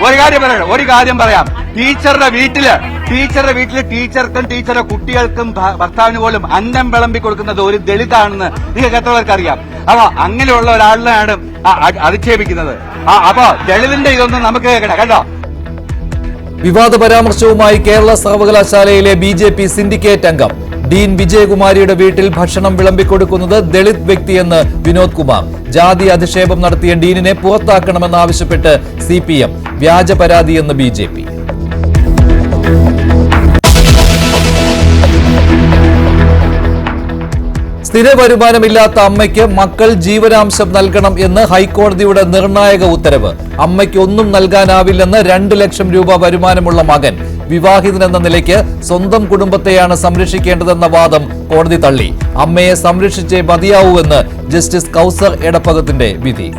ഒരു കാര്യം പറയാം. ടീച്ചറുടെ വീട്ടില് ടീച്ചർക്കും ടീച്ചറുടെ കുട്ടികൾക്കും ഭർത്താവിന് പോലും അന്നം വിളമ്പി കൊടുക്കുന്നത് ഒരു ദളിതാണെന്ന് നിങ്ങൾക്ക് എത്ര പേർക്ക് അറിയാം? അപ്പൊ അങ്ങനെയുള്ള ഒരാളിനെയാണ് അധിക്ഷേപിക്കുന്നത്. അപ്പൊ ദളിതിന്റെ ഇതൊന്നും നമുക്ക് കേൾക്കണം കേട്ടോ. വിവാദ പരാമർശവുമായി കേരള സർവകലാശാലയിലെ BJP സിൻഡിക്കേറ്റ് അംഗം ഡീൻ വിജയകുമാരിയുടെ വീട്ടിൽ ഭക്ഷണം വിളമ്പിക്കൊടുക്കുന്നത് ദളിത് വ്യക്തിയെന്ന് വിനോദ് കുമാർ. ജാതി അധിക്ഷേപം നടത്തിയ ഡീനിനെ പുറത്താക്കണമെന്നാവശ്യപ്പെട്ട് CPM. വ്യാജ പരാതിയെന്ന് BJP. സ്ഥിര വരുമാനമില്ലാത്ത അമ്മയ്ക്ക് മക്കൾ ജീവനാംശം നൽകണം എന്ന് ഹൈക്കോടതിയുടെ നിർണായക ഉത്തരവ്. അമ്മയ്ക്ക് ഒന്നും നൽകാനാവില്ലെന്ന് 2 ലക്ഷം രൂപ വരുമാനമുള്ള മകൻ വിവാഹിതനെന്ന നിലയ്ക്ക് സ്വന്തം കുടുംബത്തെയാണ് സംരക്ഷിക്കേണ്ടതെന്ന വാദം കോടതി തള്ളി. അമ്മയെ സംരക്ഷിച്ചേ മതിയാവൂവെന്ന് ജസ്റ്റിസ് കൗസർ എടപ്പകത്തിന്റെ വിധി.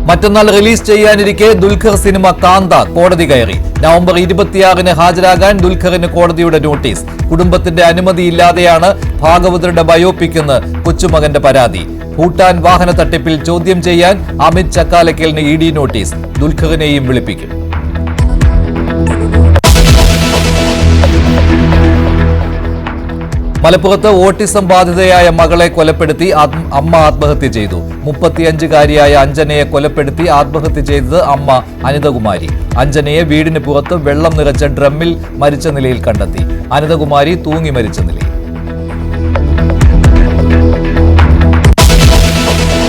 മറ്റന്നാൾ റിലീസ് ചെയ്യാനിരിക്കെ ദുൽഖർ സിനിമ കാന്ത കോടതി കയറി. നവംബർ 26-ന് ഹാജരാകാൻ ദുൽഖറിന് കോടതിയുടെ നോട്ടീസ്. കുടുംബത്തിന്റെ അനുമതിയില്ലാതെയാണ് ഭാഗവതരുടെ ബയോപിക് എന്ന് കൊച്ചുമകന്റെ പരാതി. ഭൂട്ടാൻ വാഹന തട്ടിപ്പിൽ ചോദ്യം ചെയ്യാൻ അമിത് ചക്കാലക്കലിന് ED നോട്ടീസ്. ദുൽഖറിനെയും വിളിപ്പിക്കും. മലപ്പുറത്ത് ഓട്ടിസം ബാധിതയായ മകളെ കൊലപ്പെടുത്തി അമ്മ ആത്മഹത്യ ചെയ്തു. 35-കാരിയായ അഞ്ജനയെ കൊലപ്പെടുത്തി ആത്മഹത്യ ചെയ്തത് അമ്മ അനിതകുമാരി. അഞ്ജനയെ വീടിന് പുറത്ത് വെള്ളം നിറച്ച ഡ്രമ്മിൽ മരിച്ച നിലയിൽ കണ്ടെത്തി. അനിതകുമാരി തൂങ്ങി മരിച്ച നിലയിൽ.